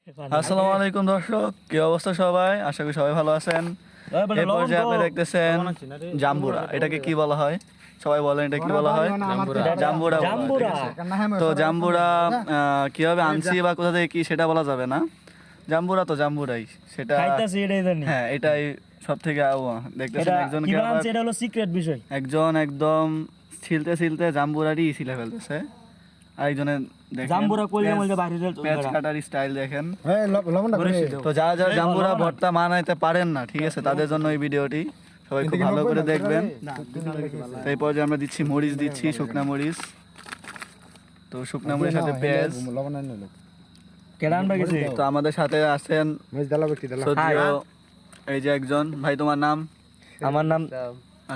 আসসালামু আলাইকুম দর্শক, কি অবস্থা সবাই? আশা করি সবাই ভালো আছেন। এই পর্যায়ে আপনি দেখতেছেন জাম্বুরা। এটাকে কি বলা হয়? সবাই বলেন এটা কি বলা হয়? জাম্বুরা। তো জাম্বুরা কিভাবে আনছি বা কোথা থেকে কি সেটা বলা যাবে না। জাম্বুরা তো জাম্বুরাই, সেটা হ্যাঁ এটাই সব থেকে দেখতেছেন একজনকে এটা হলো সিক্রেট বিষয়। একজন একদম ছিলতে জাম্বুরারই ছিলে ফেলতেছে। আরেকজনের জাম্বুরা কইলে মধ্যে বাইরে পেঁয়াজ কাটার স্টাইল দেখেন। তো যারা যারা জাম্বুরা ভর্তা বানাইতে পারেন না, ঠিক আছে, তাদের জন্য এই ভিডিওটি সবাই খুব ভালো করে দেখবেন। তো এই পর্যায়ে আমরা দিচ্ছি মরিচ, দিচ্ছি শুকনা মরিচ। তো শুকনা মরিচের সাথে পেঁয়াজ। তো আমাদের সাথে আছেন এই যে একজন ভাই, তোমার নাম? আমার নাম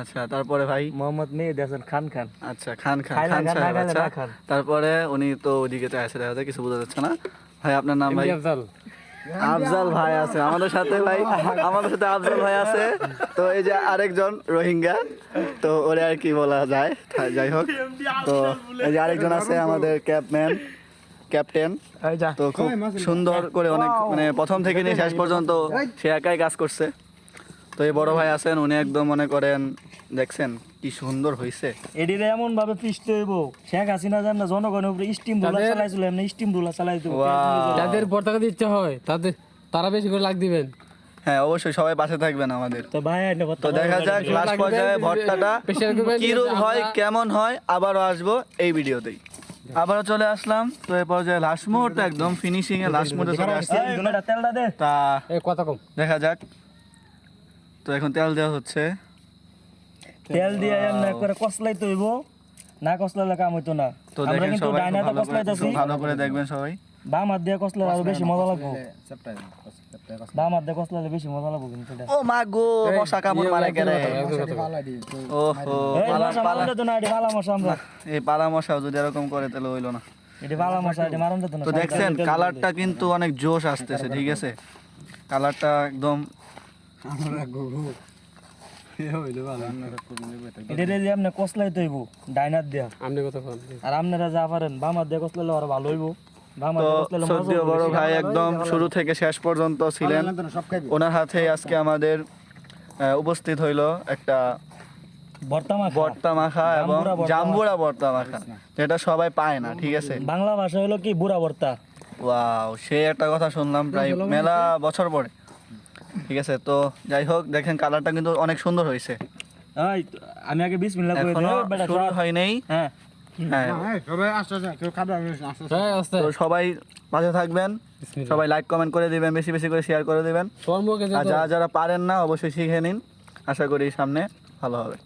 আচ্ছা, তারপরে ভাই মোহাম্মদ মেহেদী হাসান খান। আচ্ছা, খান সাহেব। আচ্ছা, তারপরে উনি তো ওদিকে আছে, দেখা যায় কিছু বোঝা যাচ্ছে না। ভাই আপনার নাম? ভাই আফজাল ভাই আছে আমাদের সাথে। ভাই আমাদের সাথে আফজাল ভাই আছে। তো এই যে আরেকজন রোহিঙ্গা, তো ওরে আর কি বলা যায়, যাই হোক। তো এই যে আরেকজন আছে আমাদের ক্যাপ্টেন। তো খুব সুন্দর করে অনেক মানে প্রথম থেকে নিয়ে শেষ পর্যন্ত সে একাই কাজ করছে। তো এই বড় ভাই আছেন, উনি একদম মনে করেন দেখছেন কি সুন্দর হইছে। এডিরে এমন ভাবে পিছতে হইব, শেখ হাসিনা জান না জনগণের উপরে স্টিম রুলার চালাইছিল, এমনি স্টিম রুলার চালাই দেব। যাদের পতাকা দিতে হয় তারা বেশি করে লাগ দিবেন। হ্যাঁ অবশ্যই, সবাই পাশে থাকবেন আমাদের। তো ভাই তো দেখা যাক লাস্ট পর্যায়ে ভর্তাটা কিরূপ হয়, কেমন হয়, আবারও আসবো এই ভিডিওতেই। আবারও চলে আসলাম। তো এই পর্যায়ে লাস্ট মুহূর্তে একদম ফিনিশিং এ লাস্ট মুহূর্তে চলে আসছি। তেলটা দে। তা কথা কম দেখা যাক। তো এখন তেল দেওয়া হচ্ছে। তেল দিয়ে এমনি করে কসলাইতে হইব, না কসলালে কাম হইতো না। তো আমরা দেখেন কিন্তু সবাই ডাইনাতে কসলাইতাছি, ভালো করে দেখবেন সবাই। বাম হাত দিয়ে কসলালে আরো বেশি মজা লাগবে। বাম হাত দিয়ে কসলালে বেশি মজা লাগবে কিন্তু এটা। ও মা গো, মশা কামড় মারে কেন? ওহো, মারুন তো না, এটি ভালো মশা আমরা। এই পালা মশাও যদি এরকম করে তাহলে হইলো না। এটি ভালো মশা, এটি মারুন তো না। তো দেখছেন কালারটা কিন্তু অনেক জোশ আসতেছে, ঠিক আছে, কালারটা একদম। এটা দিয়ে আপনি কসলাইতে হইব ডাইনার দিয়া। আপনি কথা কন। আর আপনারা যা পারেন বাম হাত দিয়ে কসলালে আরো ভালো হইব। তো সদ্য বড় ভাই একদম শুরু থেকে শেষ পর্যন্ত ছিলেন, ওনার হাতে আজকে আমাদের উপস্থিত হইলো একটা ভর্তা মাখা এবং জাম্বুরা ভর্তা মাখা, যেটা সবাই পায় না, ঠিক আছে। বাংলা ভাষা হলো কি বুড়া ভর্তা। ওয়াও, সে একটা কথা শুনলাম প্রায় মেলা বছর পরে, ঠিক আছে। তো যাই হোক, দেখেন কালারটা কিন্তু অনেক সুন্দর হয়েছে। আমি আগে বিসমিল্লাহ কই এখনো শুরু হয় নাই। হ্যাঁ তো সবাই পাশে থাকবেন, সবাই লাইক কমেন্ট করে দিবেন, বেশি বেশি করে শেয়ার করে দিবেন। আর যারা যারা পারেন না অবশ্যই শিখে নিন, আশা করি সামনে ভালো হবে।